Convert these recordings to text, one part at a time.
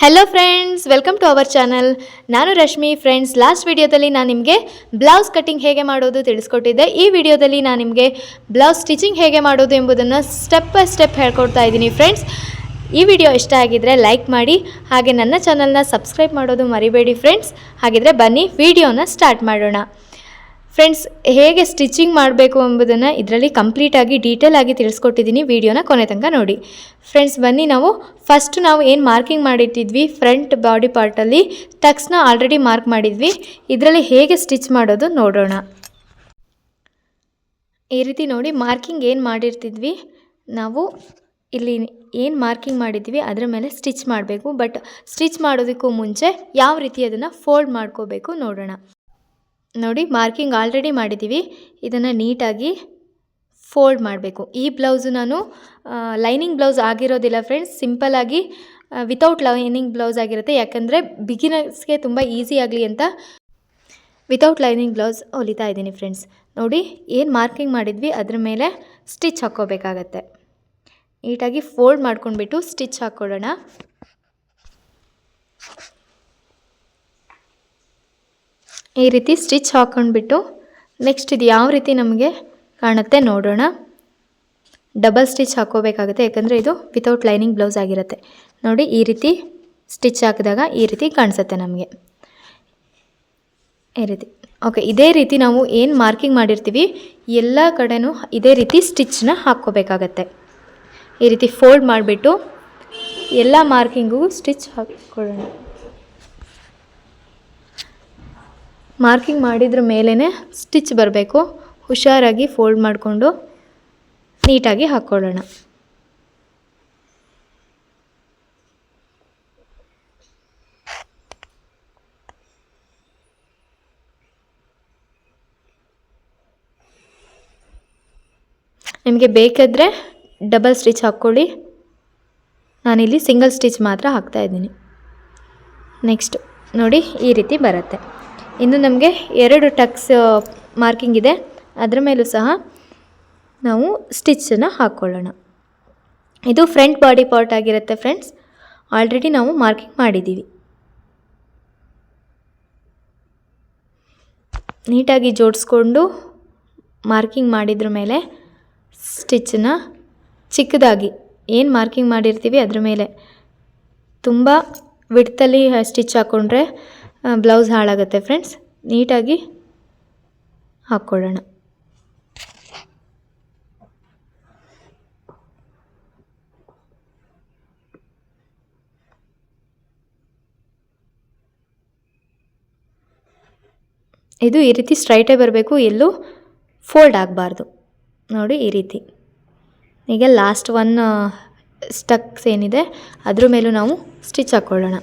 Hello friends, welcome to our channel. ನಾನು Rashmi. Friends, last ವಿಡಿಯೋದಲ್ಲಿ ನಾನು ನಿಮಗೆ ಬ್ಲೌಸ್ ಕಟ್ಟಿಂಗ್ ಹೇಗೆ ಮಾಡೋದು ತಿಳಿಸ್ಕೊಟ್ಟಿದ್ದೆ. ಈ ವಿಡಿಯೋದಲ್ಲಿ ನಾನು ನಿಮಗೆ ಬ್ಲೌಸ್ ಸ್ಟಿಚಿಂಗ್ ಹೇಗೆ ಮಾಡೋದು ಎಂಬುದನ್ನು ಸ್ಟೆಪ್ ಬೈ ಸ್ಟೆಪ್ ಹೇಳ್ಕೊಡ್ತಾ ಇದ್ದೀನಿ. ಫ್ರೆಂಡ್ಸ್, ಈ ವಿಡಿಯೋ ಇಷ್ಟ ಆಗಿದ್ದರೆ ಲೈಕ್ ಮಾಡಿ, ಹಾಗೆ ನನ್ನ ಚಾನಲ್ನ ಸಬ್ಸ್ಕ್ರೈಬ್ ಮಾಡೋದು ಮರಿಬೇಡಿ. ಫ್ರೆಂಡ್ಸ್, ಹಾಗಿದ್ರೆ ಬನ್ನಿ ವಿಡಿಯೋನ ಸ್ಟಾರ್ಟ್ ಮಾಡೋಣ. ಫ್ರೆಂಡ್ಸ್, ಹೇಗೆ ಸ್ಟಿಚಿಂಗ್ ಮಾಡಬೇಕು ಎಂಬುದನ್ನು ಇದರಲ್ಲಿ ಕಂಪ್ಲೀಟಾಗಿ ಡೀಟೇಲ್ ಆಗಿ ತಿಳಿಸ್ಕೊಟ್ಟಿದ್ದೀನಿ. ವಿಡಿಯೋನ ಕೊನೆ ತನಕ ನೋಡಿ. ಫ್ರೆಂಡ್ಸ್, ಬನ್ನಿ ಫಸ್ಟ್ ನಾವು ಏನು ಮಾರ್ಕಿಂಗ್ ಮಾಡಿಟ್ಟಿದ್ವಿ ಫ್ರಂಟ್ ಬಾಡಿ ಪಾರ್ಟಲ್ಲಿ ಟಕ್ಸ್ನ ಆಲ್ರೆಡಿ ಮಾರ್ಕ್ ಮಾಡಿದ್ವಿ. ಇದರಲ್ಲಿ ಹೇಗೆ ಸ್ಟಿಚ್ ಮಾಡೋದು ನೋಡೋಣ. ಈ ರೀತಿ ನೋಡಿ, ಮಾರ್ಕಿಂಗ್ ಏನು ಮಾಡಿರ್ತಿದ್ವಿ ನಾವು ಇಲ್ಲಿ ಏನು ಮಾರ್ಕಿಂಗ್ ಮಾಡಿದ್ವಿ ಅದರ ಮೇಲೆ ಸ್ಟಿಚ್ ಮಾಡಬೇಕು. ಬಟ್ ಸ್ಟಿಚ್ ಮಾಡೋದಕ್ಕೂ ಮುಂಚೆ ಯಾವ ರೀತಿ ಅದನ್ನು ಫೋಲ್ಡ್ ಮಾಡ್ಕೋಬೇಕು ನೋಡೋಣ. ನೋಡಿ, ಮಾರ್ಕಿಂಗ್ ಆಲ್ರೆಡಿ ಮಾಡಿದ್ದೀವಿ. ಇದನ್ನು ನೀಟಾಗಿ ಫೋಲ್ಡ್ ಮಾಡಬೇಕು. ಈ ಬ್ಲೌಸು ನಾನು ಲೈನಿಂಗ್ ಬ್ಲೌಸ್ ಆಗಿರೋದಿಲ್ಲ ಫ್ರೆಂಡ್ಸ್, ಸಿಂಪಲ್ಲಾಗಿ ವಿತೌಟ್ ಲೈನಿಂಗ್ ಬ್ಲೌಸ್ ಆಗಿರುತ್ತೆ. ಯಾಕಂದರೆ ಬಿಗಿನರ್ಸ್ಗೆ ತುಂಬ ಈಸಿ ಆಗಲಿ ಅಂತ ವಿತೌಟ್ ಲೈನಿಂಗ್ ಬ್ಲೌಸ್ ಹೊಲಿತಾ ಇದ್ದೀನಿ. ಫ್ರೆಂಡ್ಸ್, ನೋಡಿ, ಏನು ಮಾರ್ಕಿಂಗ್ ಮಾಡಿದ್ವಿ ಅದ್ರ ಮೇಲೆ ಸ್ಟಿಚ್ ಹಾಕ್ಕೋಬೇಕಾಗತ್ತೆ. ನೀಟಾಗಿ ಫೋಲ್ಡ್ ಮಾಡ್ಕೊಂಡ್ಬಿಟ್ಟು ಸ್ಟಿಚ್ ಹಾಕ್ಕೊಳ್ಳೋಣ. ಈ ರೀತಿ ಸ್ಟಿಚ್ ಹಾಕ್ಕೊಂಡ್ಬಿಟ್ಟು ನೆಕ್ಸ್ಟ್ ಇದು ಯಾವ ರೀತಿ ನಮಗೆ ಕಾಣುತ್ತೆ ನೋಡೋಣ. ಡಬಲ್ ಸ್ಟಿಚ್ ಹಾಕ್ಕೋಬೇಕಾಗುತ್ತೆ, ಯಾಕಂದರೆ ಇದು ವಿತೌಟ್ ಲೈನಿಂಗ್ ಬ್ಲೌಸ್ ಆಗಿರುತ್ತೆ. ನೋಡಿ, ಈ ರೀತಿ ಸ್ಟಿಚ್ ಹಾಕಿದಾಗ ಈ ರೀತಿ ಕಾಣಿಸುತ್ತೆ ನಮಗೆ. ಈ ರೀತಿ ಓಕೆ. ಇದೇ ರೀತಿ ನಾವು ಏನು ಮಾರ್ಕಿಂಗ್ ಮಾಡಿರ್ತೀವಿ ಎಲ್ಲ ಕಡೆನೂ ಇದೇ ರೀತಿ ಸ್ಟಿಚ್ನ ಹಾಕ್ಕೋಬೇಕಾಗತ್ತೆ. ಈ ರೀತಿ ಫೋಲ್ಡ್ ಮಾಡಿಬಿಟ್ಟು ಎಲ್ಲ ಮಾರ್ಕಿಂಗಿಗೂ ಸ್ಟಿಚ್ ಹಾಕ್ಕೊಳ್ಳೋಣ. ಮಾರ್ಕಿಂಗ್ ಮಾಡಿದ್ರ ಮೇಲೇ ಸ್ಟಿಚ್ ಬರಬೇಕು. ಹುಷಾರಾಗಿ ಫೋಲ್ಡ್ ಮಾಡಿಕೊಂಡು ನೀಟಾಗಿ ಹಾಕ್ಕೊಳ್ಳೋಣ. ನಿಮಗೆ ಬೇಕಾದರೆ ಡಬಲ್ ಸ್ಟಿಚ್ ಹಾಕ್ಕೊಳ್ಳಿ. ನಾನಿಲ್ಲಿ ಸಿಂಗಲ್ ಸ್ಟಿಚ್ ಮಾತ್ರ ಹಾಕ್ತಾಯಿದ್ದೀನಿ. ನೆಕ್ಸ್ಟ್ ನೋಡಿ, ಈ ರೀತಿ ಬರುತ್ತೆ. ಇನ್ನು ನಮಗೆ 2 ಟಕ್ಸ್ ಮಾರ್ಕಿಂಗ್ ಇದೆ, ಅದರ ಮೇಲೂ ಸಹ ನಾವು ಸ್ಟಿಚ್ಚನ್ನು ಹಾಕ್ಕೊಳ್ಳೋಣ. ಇದು ಫ್ರಂಟ್ ಬಾಡಿ ಪಾರ್ಟ್ ಆಗಿರುತ್ತೆ ಫ್ರೆಂಡ್ಸ್. ಆಲ್ರೆಡಿ ನಾವು ಮಾರ್ಕಿಂಗ್ ಮಾಡಿದ್ದೀವಿ. ನೀಟಾಗಿ ಜೋಡಿಸ್ಕೊಂಡು ಮಾರ್ಕಿಂಗ್ ಮಾಡಿದ್ರ ಮೇಲೆ ಸ್ಟಿಚ್ಚನ್ನು ಚಿಕ್ಕದಾಗಿ ಏನು ಮಾರ್ಕಿಂಗ್ ಮಾಡಿರ್ತೀವಿ ಅದ್ರ ಮೇಲೆ ತುಂಬ ವಿಡ್ತಲ್ಲಿ ಸ್ಟಿಚ್ ಹಾಕ್ಕೊಂಡ್ರೆ ಬ್ಲೌಸ್ ಹಾಳಾಗುತ್ತೆ ಫ್ರೆಂಡ್ಸ್. ನೀಟಾಗಿ ಹಾಕ್ಕೊಳ್ಳೋಣ. ಇದು ಈ ರೀತಿ ಸ್ಟ್ರೈಟೇ ಬರಬೇಕು, ಎಲ್ಲೂ ಫೋಲ್ಡ್ ಆಗಬಾರ್ದು. ನೋಡಿ, ಈ ರೀತಿ. ಈಗ ಲಾಸ್ಟ್ 1 ಸ್ಟಕ್ಸ್ ಏನಿದೆ ಅದ್ರ ಮೇಲೂ ನಾವು ಸ್ಟಿಚ್ ಹಾಕ್ಕೊಳ್ಳೋಣ.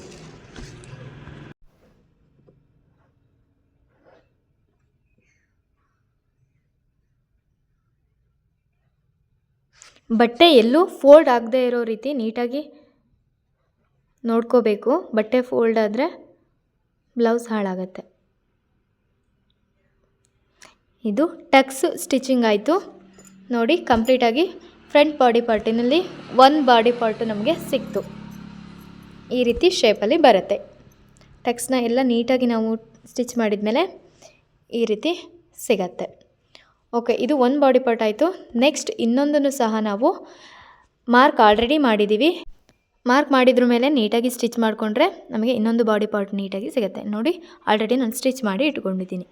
ಬಟ್ಟೆ ಎಲ್ಲೂ ಫೋಲ್ಡ್ ಆಗದೆ ಇರೋ ರೀತಿ ನೀಟಾಗಿ ನೋಡ್ಕೋಬೇಕು. ಬಟ್ಟೆ ಫೋಲ್ಡ್ ಆದರೆ ಬ್ಲೌಸ್ ಹಾಳಾಗತ್ತೆ. ಇದು ಟಕ್ಸ್ ಸ್ಟಿಚಿಂಗ್ ಆಯಿತು. ನೋಡಿ, ಕಂಪ್ಲೀಟಾಗಿ ಫ್ರಂಟ್ ಬಾಡಿ ಪಾರ್ಟಿನಲ್ಲಿ 1 ಬಾಡಿ ಪಾರ್ಟು ನಮಗೆ ಸಿಕ್ತು. ಈ ರೀತಿ ಶೇಪಲ್ಲಿ ಬರುತ್ತೆ. ಟಕ್ಸ್ನ ಎಲ್ಲ ನೀಟಾಗಿ ನಾವು ಸ್ಟಿಚ್ ಮಾಡಿದ್ಮೇಲೆ ಈ ರೀತಿ ಸಿಗತ್ತೆ. ಓಕೆ, ಇದು 1 ಬಾಡಿ ಪಾರ್ಟ್ ಆಯಿತು. ನೆಕ್ಸ್ಟ್ ಇನ್ನೊಂದನ್ನು ಸಹ ನಾವು ಮಾರ್ಕ್ ಆಲ್ರೆಡಿ ಮಾಡಿದ್ದೀವಿ. ಮಾರ್ಕ್ ಮಾಡಿದ್ರ ಮೇಲೆ ನೀಟಾಗಿ ಸ್ಟಿಚ್ ಮಾಡಿಕೊಂಡ್ರೆ ನಮಗೆ ಇನ್ನೊಂದು ಬಾಡಿ ಪಾರ್ಟ್ ನೀಟಾಗಿ ಸಿಗುತ್ತೆ. ನೋಡಿ, ಆಲ್ರೆಡಿ ನಾನು ಸ್ಟಿಚ್ ಮಾಡಿ ಇಟ್ಕೊಂಡಿದ್ದೀನಿ.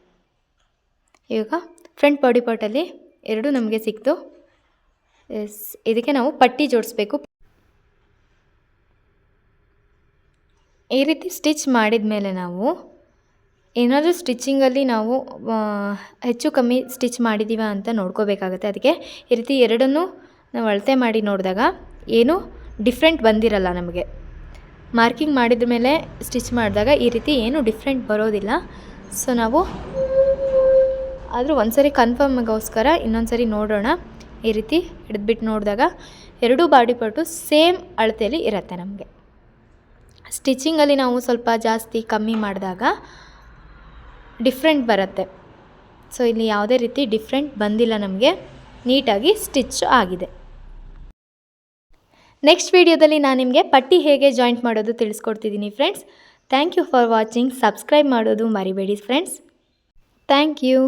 ಇವಾಗ ಫ್ರಂಟ್ ಬಾಡಿ ಪಾರ್ಟಲ್ಲಿ 2 ನಮಗೆ ಸಿಕ್ತು. ಇದಕ್ಕೆ ನಾವು ಪಟ್ಟಿ ಜೋಡಿಸ್ಬೇಕು. ಈ ರೀತಿ ಸ್ಟಿಚ್ ಮಾಡಿದ ಮೇಲೆ ನಾವು ಏನಾದರೂ ಸ್ಟಿಚಿಂಗಲ್ಲಿ ನಾವು ಹೆಚ್ಚು ಕಮ್ಮಿ ಸ್ಟಿಚ್ ಮಾಡಿದ್ದೀವ ಅಂತ ನೋಡ್ಕೋಬೇಕಾಗತ್ತೆ. ಅದಕ್ಕೆ ಈ ರೀತಿ 2 ನಾವು ಅಳತೆ ಮಾಡಿ ನೋಡಿದಾಗ ಏನೂ ಡಿಫ್ರೆಂಟ್ ಬಂದಿರಲ್ಲ ನಮಗೆ. ಮಾರ್ಕಿಂಗ್ ಮಾಡಿದ ಮೇಲೆ ಸ್ಟಿಚ್ ಮಾಡಿದಾಗ ಈ ರೀತಿ ಏನೂ ಡಿಫ್ರೆಂಟ್ ಬರೋದಿಲ್ಲ. ಸೊ ನಾವು ಆದರೂ ಒಂದ್ಸರಿ ಕನ್ಫರ್ಮ್ಗೋಸ್ಕರ ಇನ್ನೊಂದು ಸರಿ ನೋಡೋಣ. ಈ ರೀತಿ ಹಿಡಿದ್ಬಿಟ್ಟು ನೋಡಿದಾಗ 2 ಬಾಡಿ ಪಾರ್ಟು ಸೇಮ್ ಅಳತೆಯಲ್ಲಿ ಇರುತ್ತೆ ನಮಗೆ. ಸ್ಟಿಚಿಂಗಲ್ಲಿ ನಾವು ಸ್ವಲ್ಪ ಜಾಸ್ತಿ ಕಮ್ಮಿ ಮಾಡಿದಾಗ ಡಿಫ್ರೆಂಟ್ ಬರುತ್ತೆ. ಸೊ ಇಲ್ಲಿ ಯಾವುದೇ ರೀತಿ ಡಿಫ್ರೆಂಟ್ ಬಂದಿಲ್ಲ ನಮಗೆ, ನೀಟಾಗಿ ಸ್ಟಿಚ್ ಆಗಿದೆ. ನೆಕ್ಸ್ಟ್ ವಿಡಿಯೋದಲ್ಲಿ ನಾನು ನಿಮಗೆ ಪಟ್ಟಿ ಹೇಗೆ ಜಾಯಿಂಟ್ ಮಾಡೋದು ತಿಳಿಸ್ಕೊಡ್ತಿದ್ದೀನಿ friends. Thank you for watching. Subscribe ಮಾಡೋದು ಮರಿಬೇಡಿ ಫ್ರೆಂಡ್ಸ್. Thank you.